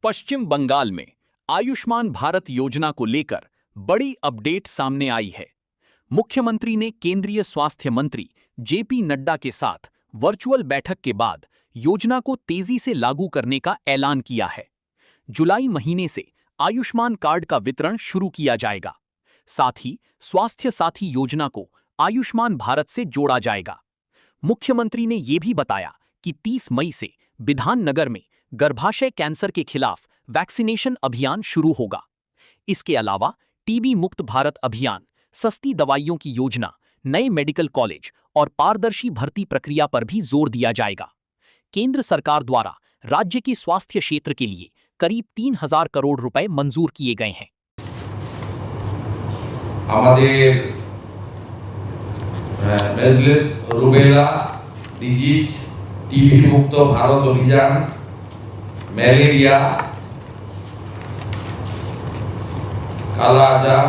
पश्चिम बंगाल में आयुष्मान भारत योजना को लेकर बड़ी अपडेट सामने आई है। मुख्यमंत्री ने केंद्रीय स्वास्थ्य मंत्री जेपी नड्डा के साथ वर्चुअल बैठक के बाद योजना को तेजी से लागू करने का ऐलान किया है। जुलाई महीने से आयुष्मान कार्ड का वितरण शुरू किया जाएगा। साथ ही स्वास्थ्य साथी योजना को आयुष्मान भारत से जोड़ा जाएगा। मुख्यमंत्री ने यह भी बताया कि 30 मई से बिधाननगर में गर्भाशय कैंसर के खिलाफ वैक्सीनेशन अभियान शुरू होगा। इसके अलावा टीबी मुक्त भारत अभियान, सस्ती दवाइयों की योजना, नए मेडिकल कॉलेज और पारदर्शी भर्ती प्रक्रिया पर भी जोर दिया जाएगा। केंद्र सरकार द्वारा राज्य के स्वास्थ्य क्षेत्र के लिए करीब 3,000 करोड़ रुपए मंजूर किए गए हैं। মেজলেস রুবেলা ডিজিজ, টিবি মুক্ত ভারত অভিযান, ম্যালেরিয়া, কালাআজার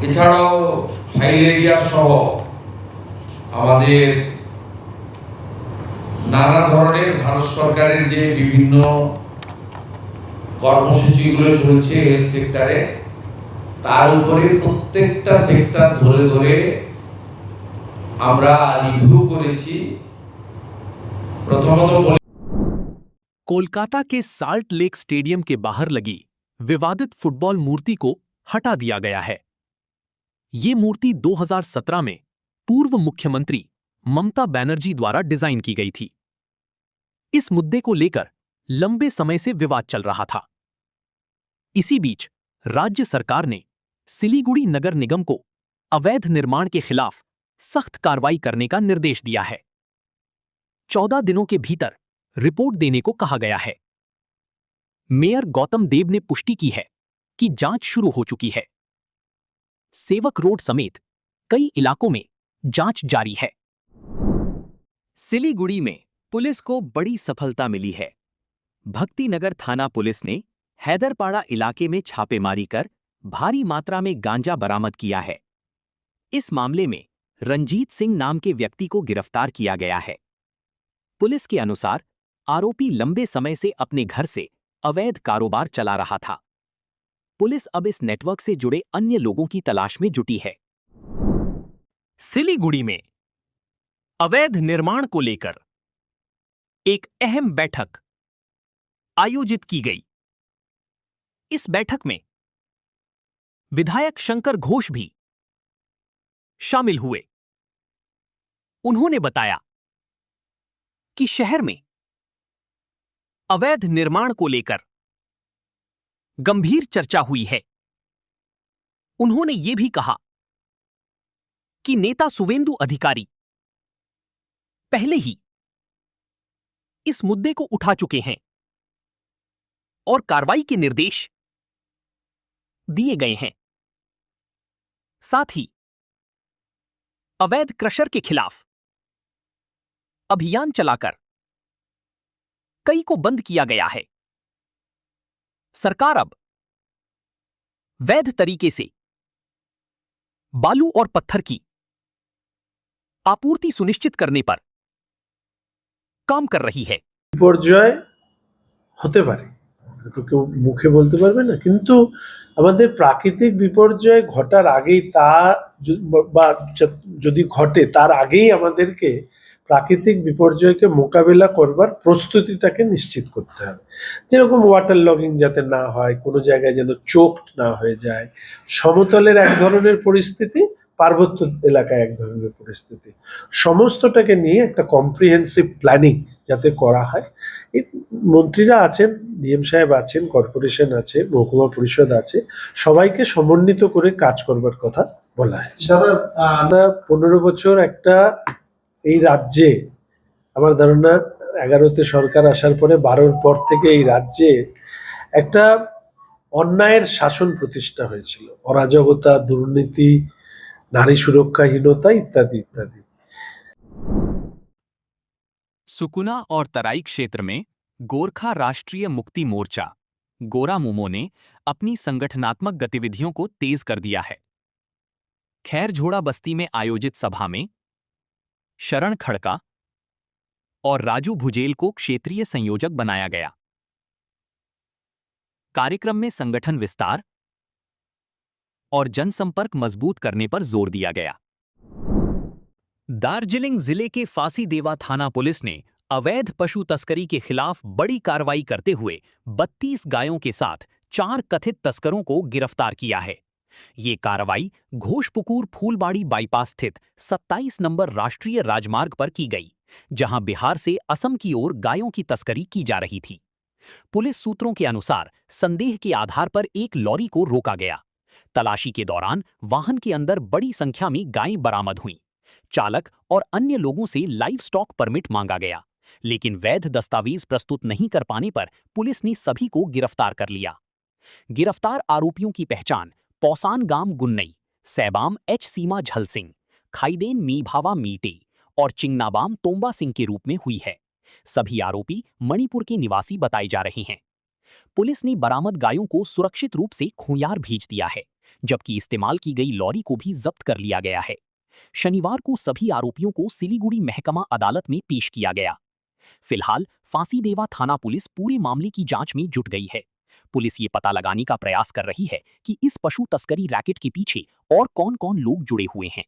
এছাড়াও ফাইলেরিয়া সহ আমাদের নানা ধরনের ভারত সরকারের যে বিভিন্ন কর্মসূচিগুলো চলছে হেলথ সেক্টরে, তার উপরে প্রত্যেকটা সেক্টর ধরে ধরে আমরা রিভিউ করেছি। প্রথমত कोलकाता के साल्ट लेक स्टेडियम के बाहर लगी विवादित फुटबॉल मूर्ति को हटा दिया गया है। ये मूर्ति 2017 में पूर्व मुख्यमंत्री ममता बनर्जी द्वारा डिजाइन की गई थी। इस मुद्दे को लेकर लंबे समय से विवाद चल रहा था। इसी बीच राज्य सरकार ने सिलीगुड़ी नगर निगम को अवैध निर्माण के खिलाफ सख्त कार्रवाई करने का निर्देश दिया है। 14 दिनों के भीतर रिपोर्ट देने को कहा गया है। मेयर गौतम देव ने पुष्टि की है कि जांच शुरू हो चुकी है। सेवक रोड समेत कई इलाकों में जांच जारी है। सिलीगुड़ी में पुलिस को बड़ी सफलता मिली है। भक्तिनगर थाना पुलिस ने हैदरपाड़ा इलाके में छापेमारी कर भारी मात्रा में गांजा बरामद किया है। इस मामले में रंजीत सिंह नाम के व्यक्ति को गिरफ्तार किया गया है। पुलिस के अनुसार आरोपी लंबे समय से अपने घर से अवैध कारोबार चला रहा था। पुलिस अब इस नेटवर्क से जुड़े अन्य लोगों की तलाश में जुटी है। सिलीगुड़ी में अवैध निर्माण को लेकर एक अहम बैठक आयोजित की गई। इस बैठक में विधायक शंकर घोष भी शामिल हुए। उन्होंने बताया कि शहर में अवैध निर्माण को लेकर गंभीर चर्चा हुई है। उन्होंने यह भी कहा कि नेता सुवेंदु अधिकारी पहले ही इस मुद्दे को उठा चुके हैं और कार्रवाई के निर्देश दिए गए हैं। साथ ही अवैध क्रशर के खिलाफ अभियान चलाकर कई को बंद किया गया है। सरकार अब वैध तरीके से बालू और पत्थर की आपूर्ति सुनिश्चित करने पर काम कर रही है। বিপর্যয় হতে পারে, তো কেউ মুখে বলতে পারবে না, কিন্তু আমাদের প্রাকৃতিক বিপর্যয় ঘটার আগেই বা যদি ঘটে তার আগেই আমাদেরকে প্রাকৃতিক বিপর্যয়কে মোকাবেলা করবার প্রস্তুতিটাকে নিশ্চিত করতে হবে। যেরকম ওয়াটার লগিং যাতে না হয়, কোনো জায়গায় যেন চোকড না হয়ে যায়, সমতলের এক ধরনের পরিস্থিতি, পার্বত্য এলাকায় এক ধরনের পরিস্থিতি, সমস্তটাকে নিয়ে একটা কম্প্রিহেন্সিভ প্ল্যানিং যাতে করা হয়। এই মন্ত্রীরা আছেন, ডিএম সাহেব আছেন, কর্পোরেশন আছে, মহকুমা পরিষদ আছে, সবাইকে সমন্বিত করে কাজ করবার কথা বলা হয়েছে। দাদা 15 বছর একটা এই রাজ্যে, আমার ধারণা 11তে সরকার আসার পরে 12র পর থেকে এই রাজ্যে একটা অন্যায়ের শাসন প্রতিষ্ঠা হয়েছিল। অরাজকতা, দুর্নীতি, नारी सुरक्षाहीनता इत्यादि इत्यादि। सुकुना और तराई क्षेत्र में गोरखा राष्ट्रीय मुक्ति मोर्चा गोरामुमो ने अपनी संगठनात्मक गतिविधियों को तेज कर दिया है। खैरझोड़ा बस्ती में आयोजित सभा में शरण खड़का और राजू भुजेल को क्षेत्रीय संयोजक बनाया गया। कार्यक्रम में संगठन विस्तार और जनसंपर्क मजबूत करने पर जोर दिया गया। दार्जिलिंग जिले के फांसीदेवा थाना पुलिस ने अवैध पशु तस्करी के खिलाफ बड़ी कार्रवाई करते हुए 32 गायों के साथ 4 कथित तस्करों को गिरफ्तार किया है। ये कार्रवाई घोषपुकुर फूलबाड़ी बाईपास स्थित 27 नंबर राष्ट्रीय राजमार्ग पर की गई, जहां बिहार से असम की ओर गायों की तस्करी की जा रही थी। पुलिस सूत्रों के अनुसार संदेह के आधार पर एक लॉरी को रोका गया। तलाशी के दौरान वाहन के अंदर बड़ी संख्या में गायें बरामद हुईं। चालक और अन्य लोगों से लाइव स्टॉक परमिट मांगा गया, लेकिन वैध दस्तावेज प्रस्तुत नहीं कर पाने पर पुलिस ने सभी को गिरफ्तार कर लिया। गिरफ्तार आरोपियों की पहचान पौसान गाम गुन्नई, सैबाम एच सीमा झल सिंह, खाइदेन मीभावा मीटे और चिंगनाबाम तोम्बा सिंह के रूप में हुई है। सभी आरोपी मणिपुर के निवासी बताए जा रहे हैं। पुलिस ने बरामद गायों को सुरक्षित रूप से खोयार भेज दिया है, जबकि इस्तेमाल की गई लॉरी को भी जब्त कर लिया गया है। शनिवार को सभी आरोपियों को सिलीगुड़ी महकमा अदालत में पेश किया गया। फिलहाल फांसीदेवा थाना पुलिस पूरे मामले की जांच में जुट गई है। पुलिस ये पता लगाने का प्रयास कर रही है कि इस पशु तस्करी रैकेट के पीछे और कौन-कौन लोग जुड़े हुए हैं।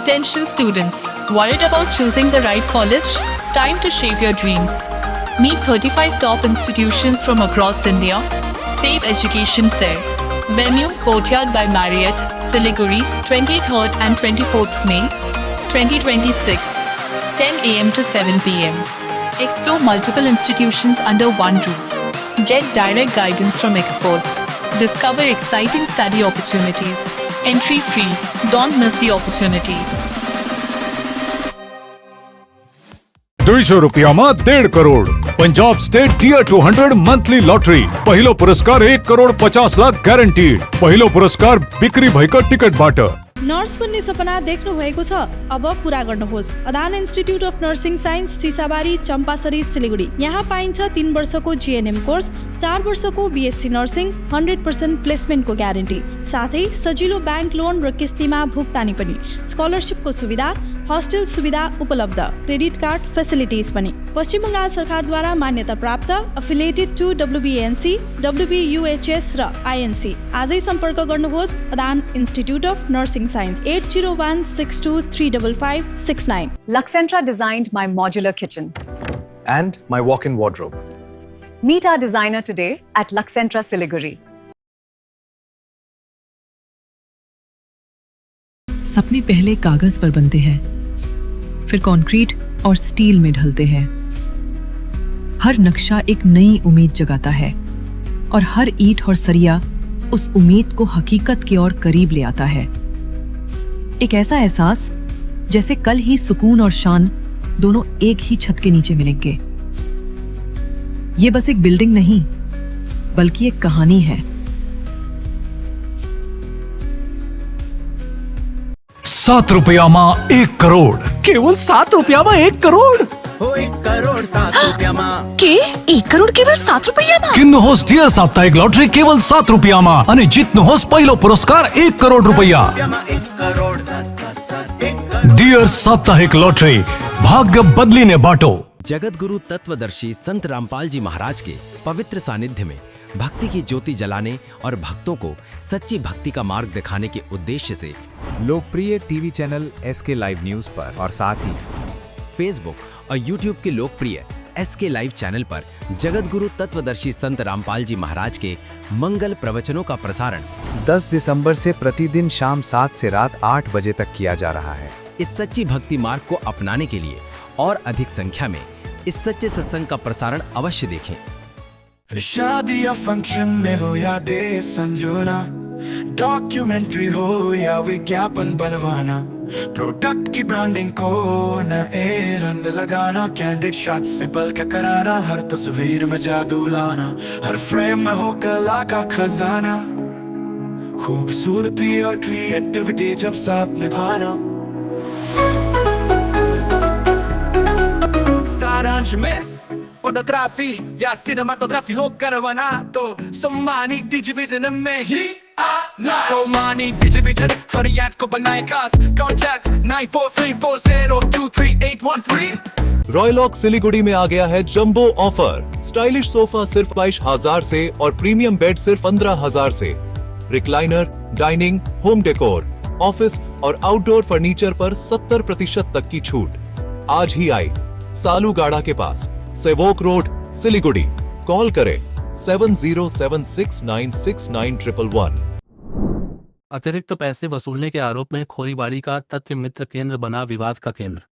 Attention students, worried about choosing the right college? Time to shape your dreams. Meet 35 top institutions from across India. Save Education Fair. Venue Courtyard by Marriott, Siliguri, 23rd and 24th May, 2026, 10 a.m. to 7 p.m. Explore multiple institutions under one roof. Get direct guidance from experts. Discover exciting study opportunities. Entry free. Don't miss the opportunity. 200 રૂપિયામાં 1.5 crore Punjab state tear 200 monthly lottery પહેલો પુરસ્કાર 1 કરોડ 50 લાખ ગ્યારંટીડ पहिलो पुरस्कार बिक्री भएका टिकटबाट। Nurse बन्ने सपना देख्नु भएको छ? अब पूरा गर्नुहोस्। Adan institute of nursing science, Sisabari, Champasari, Siliguri. यहाँ पाइन्छ 3 वर्षको जीएनएम कोर्स, 4 वर्षको बीएससी नर्सिङ, 100% प्लेसमेन्टको ग्यारेन्टी, साथै सजिलो ब्याङ्क लोन र किस्तीमा भुक्तानी पनि, स्कलरसिपको सुविधा, हस्टेल सुविधा उपलब्ध, क्रेडिट कार्ड फेसिलिटिज पनि। पश्चिम बङ्गाल सरकारद्वारा मान्यता प्राप्त, अफिलिएटेड टु WBNC, WBUHS र INC। आजै सम्पर्क गर्नुहोस् Adan institute of nursing science, 8016235569। Luxentra designed my modular kitchen and my walk-in wardrobe. Meet our designer today at Luxentra Siliguri. सपने पहले कागज पर बनते हैं, फिर कंक्रीट और स्टील में ढलते हैं। हर नक्शा एक नई उम्मीद जगाता है और हर ईंट और सरिया उस उम्मीद को हकीकत की ओर करीब ले आता है। एक ऐसा एहसास जैसे कल ही सुकून और शान दोनों एक ही छत के नीचे मिलेंगे। ये बस एक बिल्डिंग नहीं, बल्कि एक कहानी है। 7 રૂપિયામાં 1 કરોડ, કેવલ 7 રૂપિયામાં 1 કરોડ। 1 કરોડ 7 રૂપિયામાં के 1 करोड़ केवल 7 रुपैयामा? किन्नुहोस् डियर साप्ताहिक लॉटरी केवल 7 રૂપિયામાં અને જીત્नुहोस् पहिलो पुरस्कार 1 करोड रुपैयाँ। 1 કરોડ 7 डियर साप्ताहिक लॉटरी, भाग्य बदलिने बाटो। जगत गुरु तत्वदर्शी संत रामपाल जी महाराज के पवित्र सानिध्य में भक्ति की ज्योति जलाने और भक्तों को सच्ची भक्ति का मार्ग दिखाने के उद्देश्य से लोकप्रिय TV channel SK live news पर और साथ ही फेसबुक और यूट्यूब के लोकप्रिय SK लाइव चैनल पर जगत गुरु तत्वदर्शी संत रामपाल जी महाराज के मंगल प्रवचनों का प्रसारण 10 दिसंबर से प्रतिदिन शाम 7 से रात 8 बजे तक किया जा रहा है। इस सच्ची भक्ति मार्ग को अपनाने के लिए और अधिक संख्या में इस सच्चे सत्संग का प्रसारण अवश्य देखें। शादी या फंक्शन में हो या डे संजोना, डॉक्यूमेंट्री हो या विज्ञापन बनवाना, प्रोडक्ट की ब्रांडिंग को नए रंग लगाना, कैंडिड शॉट से बल्कि कराना, हर तस्वीर में जादू लाना, हर फ्रेम में हो कला का खजाना, खूबसूरती और क्रिएटिविटी जब साथ निभाना। सारांश में फोटोग्राफी या सिनेमाटोग्राफी हो करवाना तो सोमानी डिजिविजन में ही आना। सोमानी डिजिविजन फरियाद को बनाए खास। कॉन्टैक्ट 9434023813। रॉयलॉक सिलीगुड़ी में आ गया है जंबो ऑफर। स्टाइलिश सोफा सिर्फ 22,000 से और प्रीमियम बेड सिर्फ 15,000 से। Recliner, dining, home decor, office और आउटडोर फर्नीचर पर 70% तक की छूट। आज ही आए सालूगाड़ा के पास, सेवोक रोड, सिलीगुड़ी। कॉल करें 7076969111। अतिरिक्त पैसे वसूलने के आरोप में खोरीबाड़ी का तथ्य मित्र केंद्र बना विवाद का केंद्र।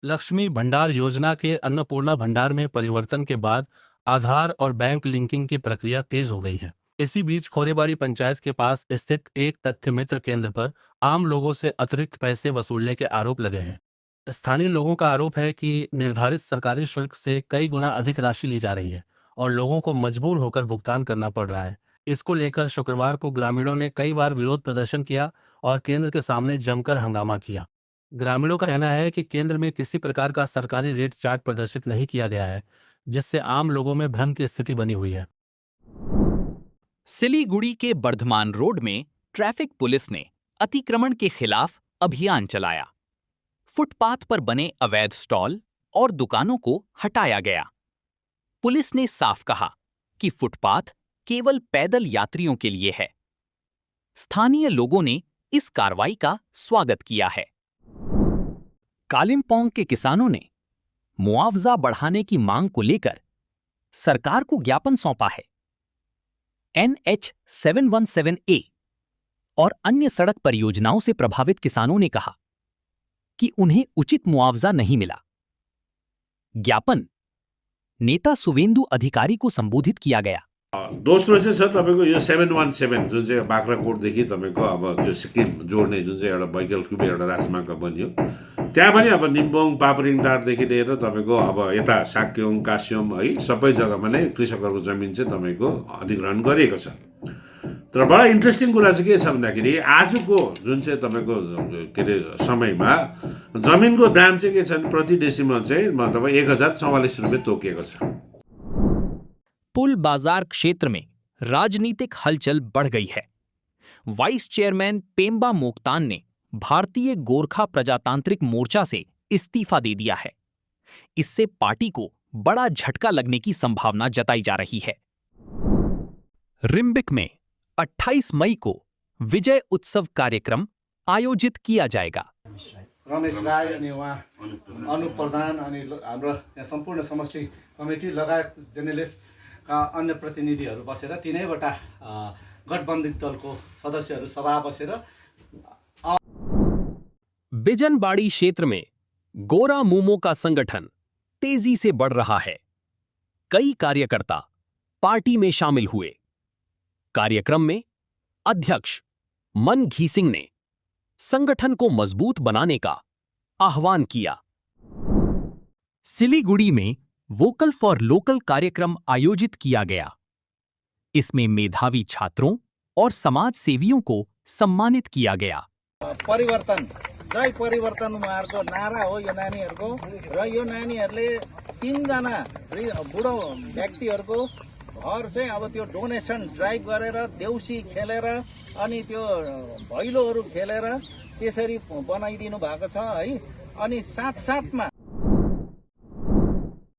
लक्ष्मी भंडार योजना के अन्नपूर्णा भंडार में परिवर्तन के बाद आधार और बैंक लिंकिंग की प्रक्रिया तेज हो गई है। इसी बीच खोरीबाड़ी पंचायत के पास स्थित एक तथ्य मित्र केंद्र पर आम लोगों से अतिरिक्त पैसे वसूलने के आरोप लगे हैं। स्थानीय लोगों का आरोप है कि निर्धारित सरकारी शुल्क से कई गुना अधिक राशि ली जा रही है और लोगों को मजबूर होकर भुगतान करना पड़ रहा है। इसको लेकर शुक्रवार को ग्रामीणों ने कई बार विरोध प्रदर्शन किया और केंद्र के सामने जमकर हंगामा किया। ग्रामीणों का कहना है कि केंद्र में किसी प्रकार का सरकारी रेट चार्ट प्रदर्शित नहीं किया गया है, जिससे आम लोगों में भ्रम की स्थिति बनी हुई है। सिलीगुड़ी के बर्धमान रोड में ट्रैफिक पुलिस ने अतिक्रमण के खिलाफ अभियान चलाया। फुटपाथ पर बने अवैध स्टॉल और दुकानों को हटाया गया। पुलिस ने साफ कहा कि फुटपाथ केवल पैदल यात्रियों के लिए है। स्थानीय लोगों ने इस कार्रवाई का स्वागत किया है। कालिम्पोंग के किसानों ने मुआवजा बढ़ाने की मांग को लेकर सरकार को ज्ञापन सौंपा है। NH 717A और अन्य सड़क परियोजनाओं से प्रभावित किसानों ने कहा कि उन्हें उचित मुआवजा नहीं मिला। ज्ञापन नेता सुवेंदु अधिकारी को संबोधित किया गया। दोस्रो चाहिँ छ तपाईको यो 717 जुन चाहिँ बाख्राकोटदेखि तपाईको अब जो सिक्किम जोड्ने जुन चाहिँ एउटा वैकल्पिक एउटा राजमार्ग बन्यो, त्यहाँ पनि अब निम्बोङ पापरिङटारदेखि लिएर तपाईको अब यता साक्योङ कास्योम है सबै जग्गामा नै कृषकहरूको जमिन चाहिँ तपाईको अधिग्रहण गरिएको छ। तर बडा इन्ट्रेस्टिङ कुरा चाहिँ के छ भन्दाखेरि आजको जुन चाहिँ तपाईको के अरे समयमा जमिनको दाम चाहिँ के छ भने प्रति डेसिमल चाहिँ मतलब 1044 रुपियाँ तोकिएको छ। पुल बाजार क्षेत्र में राजनीतिक हलचल बढ़ गई है। वाइस चेयरमैन पेम्बा मोक्तान ने भारतीय गोरखा प्रजातांत्रिक मोर्चा से इस्तीफा दे दिया है। इससे पार्टी को बड़ा झटका लगने की संभावना जताई जा रही है। रिम्बिक में 28 मई को विजय उत्सव कार्यक्रम आयोजित किया जाएगा। रमेश राय अनि उहाँ अनुप प्रधान अनि हाम्रो सम्पूर्ण समष्टि कमिटी लगायत जेनेलिफ का अन्य प्रतिनिधिहरू बसेर तीनैवटा गठबन्धन दलको सदस्यहरू सभा बसेर बिजनबाड़ी क्षेत्र में गोरा मूमो का संगठन तेजी से बढ़ रहा है। कई कार्यकर्ता पार्टी में शामिल हुए। कार्यक्रम में अध्यक्ष मन घी सिंह ने संगठन को मजबूत बनाने का आह्वान किया। सिलीगुड़ी में वोकल फॉर लोकल कार्यक्रम आयोजित किया गया। इसमें मेधावी छात्रों और समाज सेवियों को सम्मानित किया गया। परिवर्तन जय परिवर्तन उहाँहरूको नारा हो यो नानीहरूको र यो नानीहरूले तीनजना बुढो व्यक्तिहरूको घर चाहिँ अब त्यो डोनेसन ड्राइभ गरेर देउसी खेलेर अनि त्यो भैलोहरू खेलेर त्यसरी बनाइदिनु भएको छ है। अनि साथसाथमा